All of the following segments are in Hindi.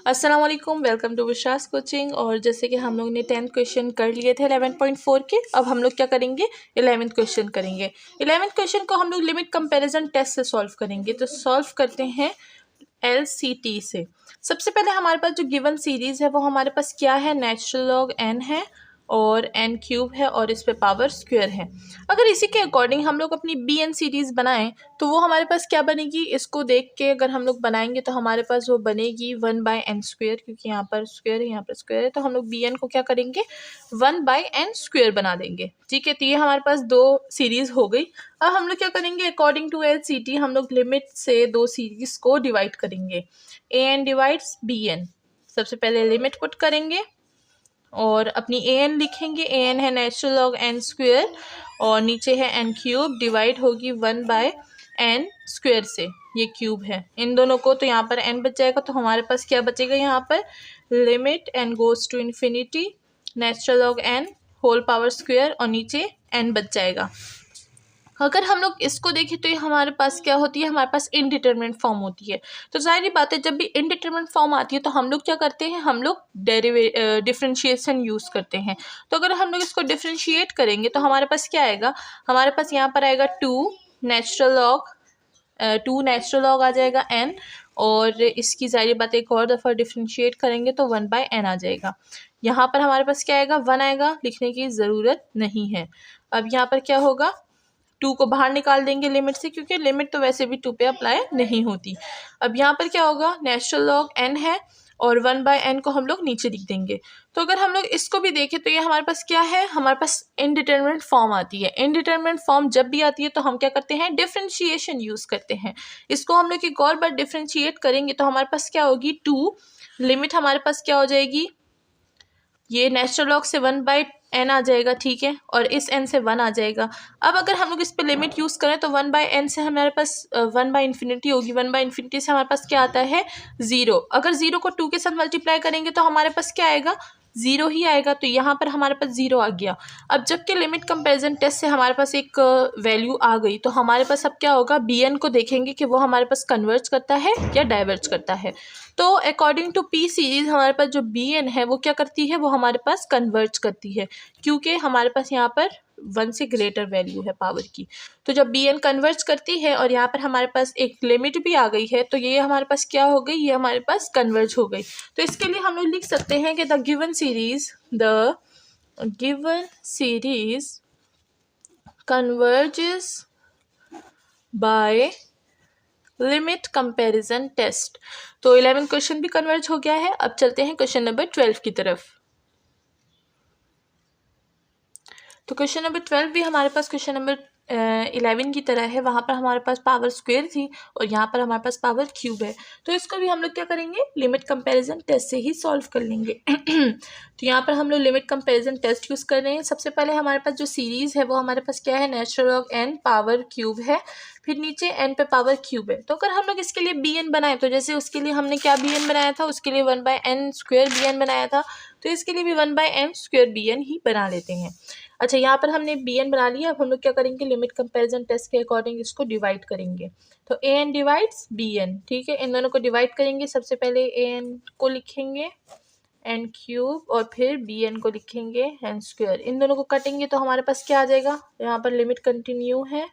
अस्सलाम वालेकुम, वेलकम टू विशास कोचिंग। और जैसे कि हम लोग ने 10th क्वेश्चन कर लिए थे 11.4 के, अब हम लोग क्या करेंगे 11th क्वेश्चन करेंगे। 11th क्वेश्चन को हम लोग लिमिट कंपैरिजन टेस्ट से सॉल्व करेंगे। तो सॉल्व करते हैं LCT से। सबसे पहले हमारे पास जो गिवन सीरीज़ है वो हमारे पास क्या है, नेचुरल लॉग n है और n क्यूब है और इस पे पावर स्क्वायर है। अगर इसी के अकॉर्डिंग हम लोग अपनी bn सीरीज़ बनाएं तो वो हमारे पास क्या बनेगी, इसको देख के अगर हम लोग बनाएंगे तो हमारे पास वो बनेगी 1/n स्क्वायर, क्योंकि यहाँ पर स्क्वायर है यहाँ पर स्क्वायर है, तो हम लोग bn को क्या करेंगे 1/n स्क्वायर बना देंगे। ठीक है, तो ये हमारे पास दो सीरीज़ हो गई। अब हम लोग क्या करेंगे, अकॉर्डिंग टू LCT हम लोग लिमिट से दो सीरीज़ को डिवाइड करेंगे। an divides bn। सबसे पहले लिमिट पुट करेंगे और अपनी an लिखेंगे। an है नेचुरल लॉग n स्क्वायर और नीचे है n क्यूब, डिवाइड होगी 1/n स्क्वायर से, ये क्यूब है इन दोनों को, तो यहाँ पर n बच जाएगा। तो हमारे पास क्या बचेगा, यहाँ पर limit n goes to infinity natural log n whole power square और नीचे n बच जाएगा। अगर हम लोग इसको देखें तो ये हमारे पास क्या होती है, हमारे पास इनडिटरमिनेट फॉर्म होती है। तो जाहिर बात है जब भी इनडिटरमिनेट फॉर्म आती है तो हम लोग क्या करते हैं, हम लोग डिफरेंशिएशन यूज़ करते हैं। तो अगर हम लोग इसको डिफरेंशिएट करेंगे तो हमारे पास क्या आएगा, हमारे पास यहाँ पर आएगा 2 नेचुरल लॉग आ जाएगा n, और इसकी जाहिर बात एक और दफ़ा डिफरेंशिएट करेंगे तो 1/n आ जाएगा। यहाँ पर हमारे पास क्या आएगा, 1 आएगा, लिखने की ज़रूरत नहीं है। अब यहाँ पर क्या होगा, 2 को बाहर निकाल देंगे लिमिट से, क्योंकि लिमिट तो वैसे भी 2 पे अप्लाई नहीं होती। अब यहाँ पर क्या होगा, नेचुरल लॉग n है और 1/n को हम लोग नीचे लिख देंगे। तो अगर हम लोग इसको भी देखें तो ये हमारे पास क्या है, हमारे पास इनडिटरमिनेट फॉर्म आती है। इनडिटरमिनेट फॉर्म जब भी आती है तो हम क्या करते हैं, डिफरेंशिएशन यूज़ करते हैं। इसको हम लोग एक और बार डिफरेंशिएट करेंगे तो हमारे पास क्या होगी, 2 लिमिट हमारे पास क्या हो जाएगी, ये नेचुरल लॉग से 1/n आ जाएगा, ठीक है, और इस n से 1 आ जाएगा। अब अगर हम लोग इस पे लिमिट यूज़ करें तो 1/n से हमारे पास 1/infinity होगी। 1/infinity से हमारे पास क्या आता है, 0। अगर 0 को 2 के साथ मल्टीप्लाई करेंगे तो हमारे पास क्या आएगा, 0 ही आएगा। तो यहाँ पर हमारे पास 0 आ गया। अब जबकि लिमिट कंपैरिजन टेस्ट से हमारे पास एक वैल्यू आ गई तो हमारे पास अब क्या होगा, bn को देखेंगे कि वो हमारे पास कन्वर्ज करता है या डाइवर्ज करता है। तो अकॉर्डिंग टू P सीरीज़ हमारे पास जो bn है वो क्या करती है, वो हमारे पास कन्वर्ज करती है, क्योंकि हमारे पास यहाँ पर 1 से ग्रेटर वैल्यू है पावर की। तो जब bn कन्वर्ज करती है और यहाँ पर हमारे पास एक लिमिट भी आ गई है तो ये हमारे पास क्या हो गई, ये हमारे पास कन्वर्ज हो गई। तो इसके लिए हम लोग लिख सकते हैं कि the given series converges by limit comparison test. तो 11 क्वेश्चन भी कन्वर्ज हो गया है। अब चलते हैं क्वेश्चन नंबर 12 की तरफ। तो क्वेश्चन नंबर 12 भी हमारे पास क्वेश्चन नंबर 11 की तरह है। वहाँ पर हमारे पास पावर स्क्वायर थी और यहाँ पर हमारे पास पावर क्यूब है। तो इसको भी हम लोग क्या करेंगे, लिमिट कंपैरिजन टेस्ट से ही सॉल्व कर लेंगे। तो यहाँ पर हम लोग लिमिट कंपैरिजन टेस्ट यूज़ कर रहे हैं। सबसे पहले हमारे पास जो सीरीज़ है वो हमारे पास क्या है, natural log n power cube है, फिर नीचे n पे पावर क्यूब है। तो अगर हम लोग इसके लिए bn बनाए तो जैसे उसके लिए हमने क्या bn बनाया था, उसके लिए 1/n स्क्वायर bn बनाया था, तो इसके लिए भी 1/n स्क्वायर bn ही बना लेते हैं। अच्छा, यहाँ पर हमने bn बना लिया। अब हम लोग क्या करेंगे, लिमिट कंपैरिजन टेस्ट के अकॉर्डिंग इसको डिवाइड करेंगे। तो an डिवाइड्स bn, ठीक है, इन दोनों को डिवाइड करेंगे। सबसे पहले an को लिखेंगे n क्यूब और फिर bn को लिखेंगे n स्क्वायर। इन दोनों को कटेंगे तो हमारे पास क्या आ जाएगा, यहाँ पर लिमिट कंटिन्यू है।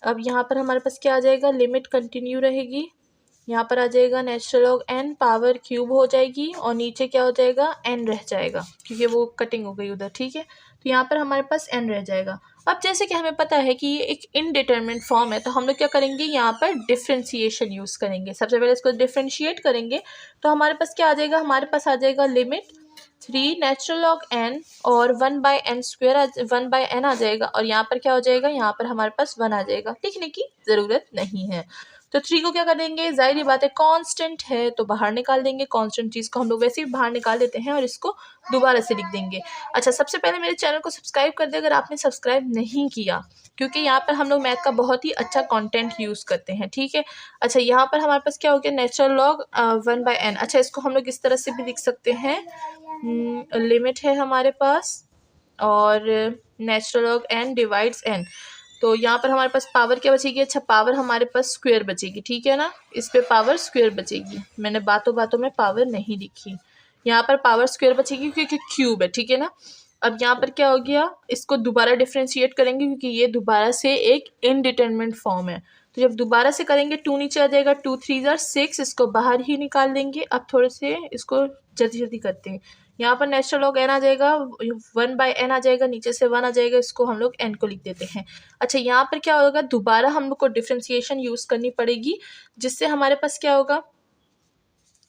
अब यहाँ पर हमारे पास क्या आ जाएगा, लिमिट कंटिन्यू रहेगी। यहाँ पर आ जाएगा natural log n power cube हो जाएगी और नीचे क्या हो जाएगा, n रह जाएगा, क्योंकि वो कटिंग हो गई उधर, ठीक है। तो यहाँ पर हमारे पास n रह जाएगा। अब जैसे कि हमें पता है कि ये एक इनडिटरमिनेट फॉर्म है तो हम लोग क्या करेंगे, यहाँ पर डिफरेंशिएशन यूज़ करेंगे। सबसे पहले इसको डिफरेंशिएट करेंगे तो हमारे पास क्या आ जाएगा, हमारे पास आ जाएगा लिमिट 3 नेचुरल लॉग n और 1/n स्क्वायर 1/n आ जाएगा, और यहाँ पर क्या हो जाएगा, यहाँ पर हमारे पास 1 आ जाएगा, लिखने की ज़रूरत नहीं है। तो 3 को क्या कर देंगे, जाहिर बात है कांस्टेंट है तो बाहर निकाल देंगे। कांस्टेंट चीज़ को हम लोग वैसे ही बाहर निकाल देते हैं और इसको दोबारा से लिख देंगे। अच्छा, सबसे पहले मेरे चैनल को सब्सक्राइब कर दे अगर आपने सब्सक्राइब नहीं किया, क्योंकि यहाँ पर हम लोग मैथ का बहुत ही अच्छा कंटेंट यूज़ करते हैं, ठीक है। अच्छा, यहाँ पर हमारे पास क्या हो गया, नेचुरल लॉग 1/n। अच्छा, इसको हम लोग इस तरह से भी लिख सकते हैं, लिमिट है हमारे पास और natural log n divides n। तो यहाँ पर हमारे पास पावर क्या बचेगी, अच्छा पावर हमारे पास स्क्वायर बचेगी, ठीक है ना, इस पे पावर स्क्वायर बचेगी, मैंने बातों बातों में पावर नहीं लिखी, यहाँ पर पावर स्क्वायर बचेगी क्योंकि क्यूब है, ठीक है ना। अब यहाँ पर क्या हो गया, इसको दोबारा डिफ्रेंशिएट करेंगे क्योंकि ये दोबारा से एक इनडिटरमिनेट फॉर्म है, तो जब दोबारा से करेंगे 2 नीचे आ जाएगा, 2 3 जार 6, इसको बाहर ही निकाल देंगे। अब थोड़े से इसको जल्दी जल्दी करते हैं, यहाँ पर नेचुरल लॉग n आ जाएगा, 1/n आ जाएगा, नीचे से 1 आ जाएगा, इसको हम लोग n को लिख देते हैं। अच्छा यहाँ पर क्या होगा, दोबारा हम लोग को डिफ्रेंशिएशन यूज़ करनी पड़ेगी, जिससे हमारे पास क्या होगा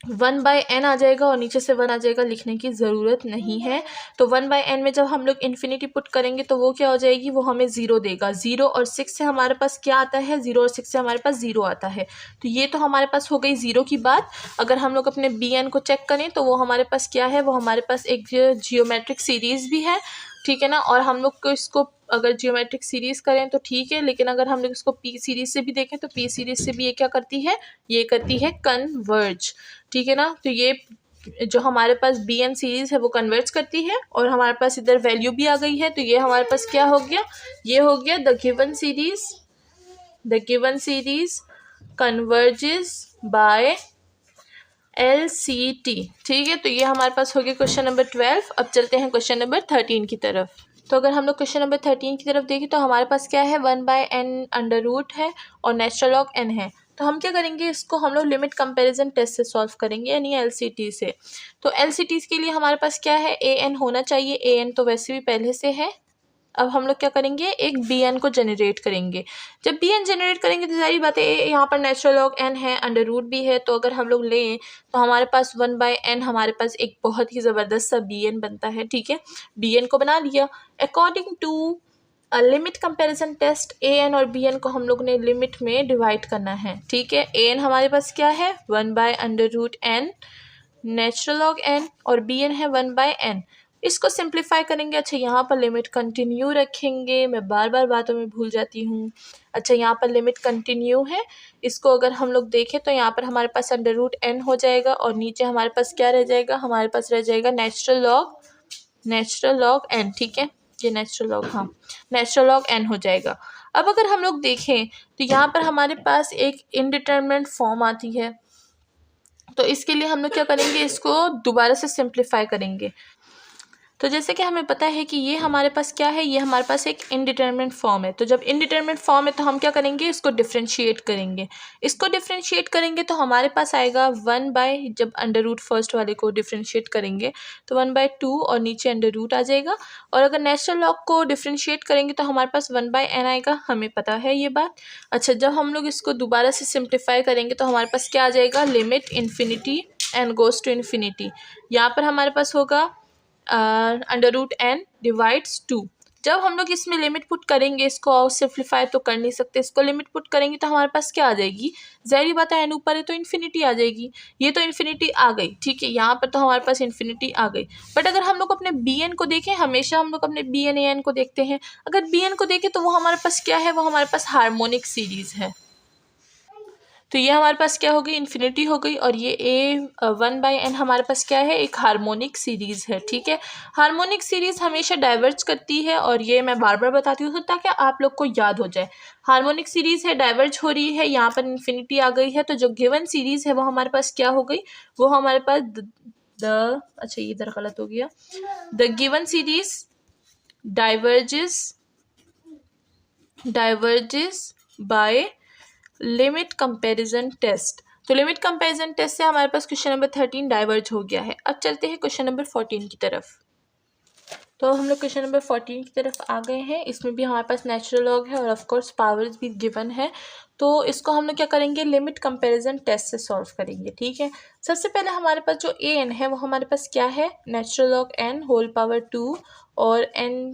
1/n आ जाएगा और नीचे से 1 आ जाएगा, लिखने की ज़रूरत नहीं है। तो 1/n में जब हम लोग इन्फिनिटी पुट करेंगे तो वो क्या हो जाएगी, वो हमें 0 देगा। 0 और 6 से हमारे पास क्या आता है, 0 और 6 से हमारे पास 0 आता है। तो ये तो हमारे पास हो गई 0 की बात। अगर हम लोग अपने bn को चेक करें तो वो हमारे पास क्या है, वो हमारे पास एक जियोमेट्रिक सीरीज़ भी है, ठीक है ना। और हम लोग को इसको अगर जियोमेट्रिक सीरीज़ करें तो ठीक है, लेकिन अगर हम लोग इसको पी सीरीज़ से भी देखें तो पी सीरीज़ से भी ये क्या करती है, ये करती है कन्वर्ज, ठीक है ना। तो ये जो हमारे पास बी एन सीरीज़ है वो कन्वर्ज करती है, और हमारे पास इधर वैल्यू भी आ गई है, तो ये हमारे पास क्या हो गया, ये हो गया the given series converges by LCT, ठीक है। तो ये हमारे पास हो गया क्वेश्चन नंबर 12। अब चलते हैं क्वेश्चन नंबर 13 की तरफ। तो अगर हम लोग क्वेश्चन नंबर 13 की तरफ देखें तो हमारे पास क्या है, 1/n अंडर रूट है और नेचुरल लॉग n है। तो हम क्या करेंगे, इसको हम लोग लिमिट कंपैरिजन टेस्ट से सॉल्व करेंगे, यानी LCT से। तो LCT के लिए हमारे पास क्या है, an होना चाहिए, an तो वैसे भी पहले से है। अब हम लोग क्या करेंगे, एक bn को जनरेट करेंगे। जब bn जनरेट करेंगे तो सारी बातें, यहाँ पर नेचुरल लॉग n है, अंडर रूट भी है, तो अगर हम लोग लें तो हमारे पास 1/n हमारे पास एक बहुत ही ज़बरदस्त सा bn बनता है, ठीक है। bn को बना लिया। According to limit comparison test an और bn को हम लोग ने लिमिट में डिवाइड करना है, ठीक है। an हमारे पास क्या है, 1/√n नेचुरल लॉग n, और bn है 1/n। इसको सिंप्लीफाई करेंगे। अच्छा यहाँ पर लिमिट कंटिन्यू रखेंगे, मैं बार बार बातों में भूल जाती हूँ। अच्छा यहाँ पर लिमिट कंटिन्यू है, इसको अगर हम लोग देखें तो यहाँ पर हमारे पास अंडर रूट n हो जाएगा, और नीचे हमारे पास क्या रह जाएगा, हमारे पास रह जाएगा नेचुरल लॉग n, ठीक है। ये नेचुरल लॉग n हो जाएगा। अब अगर हम लोग देखें तो यहाँ पर हमारे पास एक इनडिटरमिनेट फॉर्म आती है, तो इसके लिए हम लोग क्या करेंगे, इसको दोबारा से सिंप्लीफाई करेंगे। तो जैसे कि हमें पता है कि ये हमारे पास क्या है, ये हमारे पास एक इनडिटरमिनेट फॉर्म है। तो जब इनडिटरमिनेट फॉर्म है तो हम क्या करेंगे, इसको डिफ्रेंशिएट करेंगे। इसको डिफ्रेंशिएट करेंगे तो हमारे पास आएगा 1/, जब अंडर रूट फर्स्ट वाले को डिफ्रेंशिएट करेंगे तो 1/2 और नीचे अंडर रूट आ जाएगा। और अगर नेचुरल लॉग को डिफ्रेंशिएट करेंगे तो हमारे पास 1/n आएगा, हमें पता है ये बात। अच्छा जब हम लोग इसको दोबारा से सिंप्लीफाई करेंगे तो हमारे पास क्या आ जाएगा, limit infinity n goes to infinity. यहाँ पर हमारे पास होगा अंडर√n डिवाइड्स 2। जब हम लोग इसमें लिमिट पुट करेंगे, इसको और सिंप्लीफाई तो कर नहीं सकते, इसको लिमिट पुट करेंगे तो हमारे पास क्या आ जाएगी, ज़ाहिर बात है n ऊपर है तो इन्फिनिटी आ जाएगी। ये तो इन्फिनिटी आ गई, ठीक है, यहाँ पर तो हमारे पास इन्फिनिटी आ गई। बट अगर हम लोग अपने bn को देखें, हमेशा हम लोग अपने bn an को देखते हैं, अगर bn को देखें तो वो हमारे पास क्या है, वो हमारे पास हार्मोनिक सीरीज़ है। तो ये हमारे पास क्या हो गई, इन्फिनिटी हो गई, और ये 1/n हमारे पास क्या है, एक हार्मोनिक सीरीज़ है, ठीक है। हार्मोनिक सीरीज़ हमेशा डाइवर्ज करती है, और ये मैं बार बार बताती हूँ ताकि आप लोग को याद हो जाए। हार्मोनिक सीरीज़ है, डाइवर्ज हो रही है, यहाँ पर इन्फिनिटी आ गई है, तो जो गिवन सीरीज़ है वो हमारे पास क्या हो गई, वो हमारे पास अच्छा ये इधर गलत हो गया, the given series diverges by limit comparison test. तो लिमिट कंपैरिजन टेस्ट से हमारे पास क्वेश्चन नंबर 13 डाइवर्ज हो गया है। अब चलते हैं क्वेश्चन नंबर 14 की तरफ। तो हम लोग क्वेश्चन नंबर 14 की तरफ आ गए हैं। इसमें भी हमारे पास नेचुरल लॉग है और ऑफ कोर्स पावर्स भी गिवन है। तो इसको हम लोग क्या करेंगे, लिमिट कंपैरिजन टेस्ट से सॉल्व करेंगे, ठीक है। सबसे पहले हमारे पास जो an है वो हमारे पास क्या है, natural log n whole power 2 और n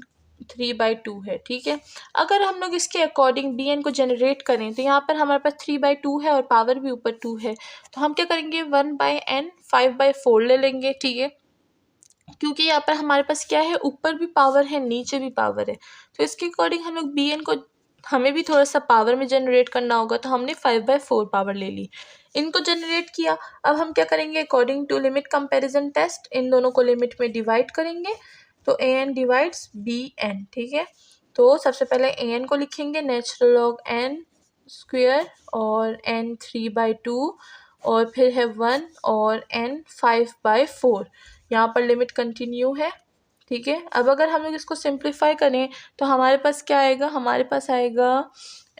3/2 है, ठीक है। अगर हम लोग इसके अकॉर्डिंग bn को जनरेट करें तो यहाँ पर हमारे पास 3/2 है और पावर भी ऊपर 2 है, तो हम क्या करेंगे 1/n 5/4 ले लेंगे, ठीक है। क्योंकि यहाँ पर हमारे पास क्या है, ऊपर भी पावर है नीचे भी पावर है, तो इसके अकॉर्डिंग हम लोग bn को, हमें भी थोड़ा सा पावर में जनरेट करना होगा, तो हमने 5/4 पावर ले ली, इनको जनरेट किया। अब हम क्या करेंगे, according to limit comparison test इन दोनों को लिमिट में डिवाइड करेंगे, तो an डिवाइड्स bn, ठीक है। तो सबसे पहले an को लिखेंगे नेचुरल लॉग n स्क्वायर और n 3/2 और फिर है 1 और n 5/4। यहाँ पर लिमिट कंटिन्यू है, ठीक है। अब अगर हम लोग इसको सिंप्लीफाई करें तो हमारे पास क्या आएगा, हमारे पास आएगा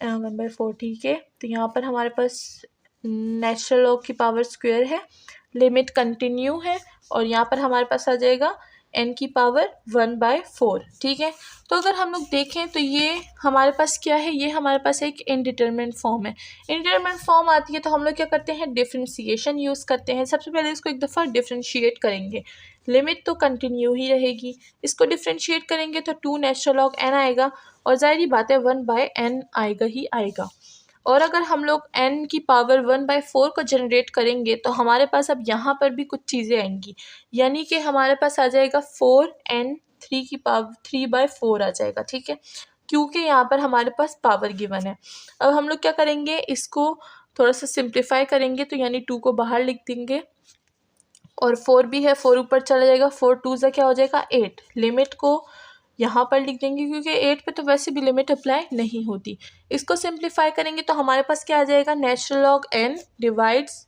1/4, ठीक है। तो यहाँ पर हमारे पास नेचुरल लॉग की पावर स्क्वायर है, लिमिट कंटिन्यू है और यहाँ पर हमारे पास आ जाएगा n की पावर 1/4, ठीक है। तो अगर हम लोग देखें तो ये हमारे पास क्या है, ये हमारे पास एक इनडिटरमिनेट फॉर्म है। इनडिटरमिनेट फॉर्म आती है तो हम लोग क्या करते हैं, डिफरेंशिएशन यूज़ करते हैं। सबसे पहले इसको एक दफ़ा डिफरेंशिएट करेंगे, लिमिट तो कंटिन्यू ही रहेगी। इसको डिफरेंशिएट करेंगे तो 2 नेचुरल लॉग n आएगा और ज़ाहिर बात है 1/n आएगा ही आएगा। और अगर हम लोग n की पावर 1/4 को जनरेट करेंगे तो हमारे पास अब यहाँ पर भी कुछ चीज़ें आएंगी, यानी कि हमारे पास आ जाएगा 4n 3 की पावर 3/4 आ जाएगा, ठीक है, क्योंकि यहाँ पर हमारे पास पावर गिवन है। अब हम लोग क्या करेंगे, इसको थोड़ा सा सिंप्लीफाई करेंगे तो यानी 2 को बाहर लिख देंगे और 4 भी है, 4 ऊपर चला जाएगा, 4 2 ज़ा क्या हो जाएगा 8। लिमिट को यहाँ पर लिख देंगे क्योंकि 8 पे तो वैसे भी लिमिट अप्लाई नहीं होती। इसको सिंप्लीफाई करेंगे तो हमारे पास क्या आ जाएगा, natural log n divides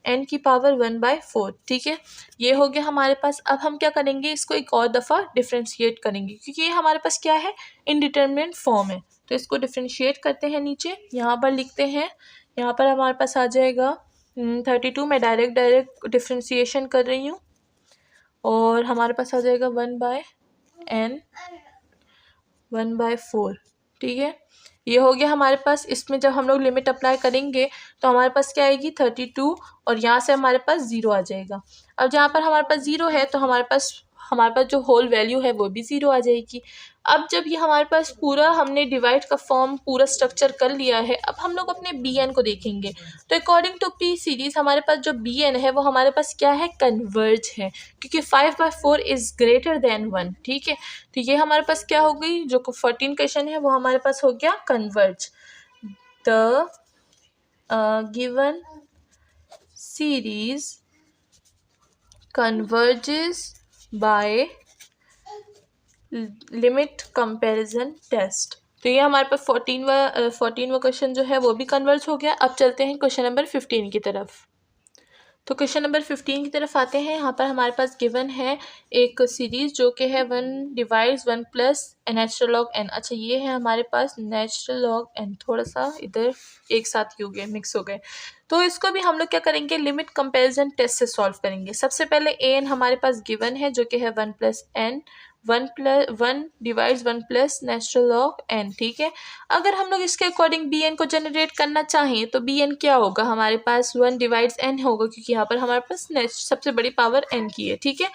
n की पावर 1/4, ठीक है। ये हो गया हमारे पास। अब हम क्या करेंगे, इसको एक और दफ़ा डिफ्रेंशिएट करेंगे क्योंकि ये हमारे पास क्या है, इनडिटरमिनेट फॉर्म है। तो इसको डिफ्रेंशिएट करते हैं, नीचे यहाँ पर लिखते हैं, यहाँ पर हमारे पास आ जाएगा 32। मैं डायरेक्ट डिफ्रेंशिएशन कर रही हूँ और हमारे पास आ जाएगा 1/4, ठीक है। ये हो गया हमारे पास। इसमें जब हम लोग लिमिट अप्लाई करेंगे तो हमारे पास क्या आएगी 32 और यहाँ से हमारे पास 0 आ जाएगा। अब जहाँ पर हमारे पास 0 है तो हमारे पास जो होल वैल्यू है वो भी 0 आ जाएगी। अब जब ये हमारे पास पूरा हमने डिवाइड का फॉर्म पूरा स्ट्रक्चर कर लिया है, अब हम लोग अपने bn को देखेंगे तो अकॉर्डिंग टू p सीरीज़ हमारे पास जो bn है वो हमारे पास क्या है, कन्वर्ज है, क्योंकि 5/4 इज़ ग्रेटर देन 1, ठीक है। तो ये हमारे पास क्या हो गई, जो 14 क्वेश्चन है वो हमारे पास हो गया converge. The given series converges by limit comparison test. तो ये हमारे पास 14वां क्वेश्चन जो है वो भी कन्वर्ज हो गया। अब चलते हैं क्वेश्चन नंबर 15 की तरफ। तो क्वेश्चन नंबर 15 की तरफ आते हैं। यहाँ पर हमारे पास गिवन है एक सीरीज़ जो कि है 1 divides 1 plus natural log n। अच्छा, ये है हमारे पास नेचुरल लॉग n, थोड़ा सा इधर एक साथ ही हो गए, मिक्स हो गए। तो इसको भी हम लोग क्या करेंगे, लिमिट कंपैरिजन टेस्ट से सॉल्व करेंगे। सबसे पहले an हमारे पास गिवन है जो कि है 1 + n, 1 divides 1 plus natural log n, ठीक है। अगर हम लोग इसके अकॉर्डिंग bn को जनरेट करना चाहें तो bn क्या होगा, हमारे पास 1 डिवाइड्स n होगा, क्योंकि यहाँ पर हमारे पास सबसे बड़ी पावर n की है, ठीक है।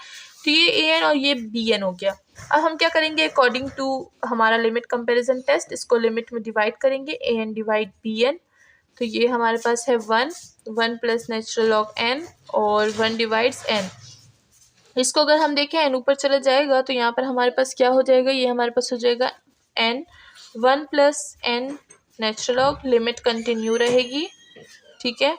तो ये an और ये bn हो गया। अब हम क्या करेंगे, अकॉर्डिंग टू हमारा लिमिट कंपैरिजन टेस्ट, इसको लिमिट में डिवाइड करेंगे, an डिवाइड bn। तो ये हमारे पास है 1 प्लस नेचुरल लॉग n और 1 डिवाइड्स n। इसको अगर हम देखें n ऊपर चला जाएगा तो यहाँ पर हमारे पास क्या हो जाएगा, ये हमारे पास हो जाएगा n 1 + n natural log, limit continue रहेगी, ठीक है।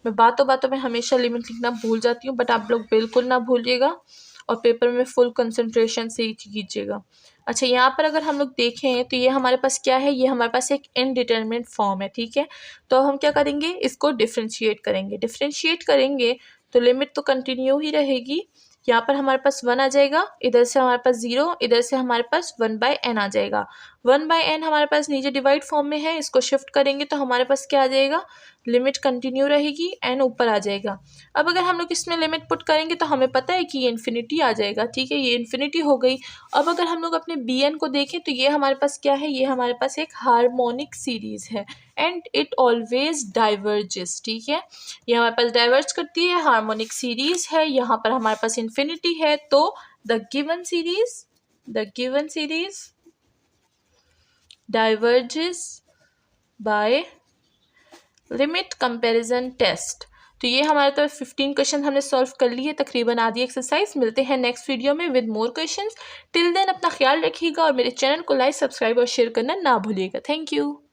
मैं बातों में हमेशा लिमिट लिखना भूल जाती हूँ, बट आप लोग बिल्कुल ना भूलिएगा और पेपर में फुल कंसंट्रेशन से ही कीजिएगा। अच्छा, यहाँ पर अगर हम लोग देखें तो ये हमारे पास क्या है, ये हमारे पास एक इनडिटरमिनेट फॉर्म है, ठीक है। तो हम क्या करेंगे, इसको डिफ्रेंशिएट करेंगे तो लिमिट तो कंटिन्यू ही रहेगी। यहाँ पर हमारे पास 1 आ जाएगा, इधर से हमारे पास 0, इधर से हमारे पास 1/n आ जाएगा। 1/n हमारे पास नीचे डिवाइड फॉर्म में है, इसको शिफ्ट करेंगे तो हमारे पास क्या आ जाएगा, लिमिट कंटिन्यू रहेगी, n ऊपर आ जाएगा। अब अगर हम लोग इसमें लिमिट पुट करेंगे तो हमें पता है कि ये इन्फिनिटी आ जाएगा, ठीक है, ये इन्फिनिटी हो गई। अब अगर हम लोग अपने bn को देखें तो ये हमारे पास क्या है, ये हमारे पास एक हार्मोनिक सीरीज़ है एंड इट ऑलवेज डाइवर्जेस, ठीक है। ये हमारे पास डाइवर्ज करती है, हार्मोनिक सीरीज़ है, यहाँ पर हमारे पास इन्फिनिटी है। तो the given series diverges by limit comparison test. तो ये हमारे तो 15 क्वेश्चन हमने सॉल्व कर लिए, तकरीबन आधी एक्सरसाइज। मिलते हैं नेक्स्ट वीडियो में with more questions. Till then अपना ख्याल रखिएगा और मेरे चैनल को लाइक, सब्सक्राइब और शेयर करना ना भूलिएगा। Thank you.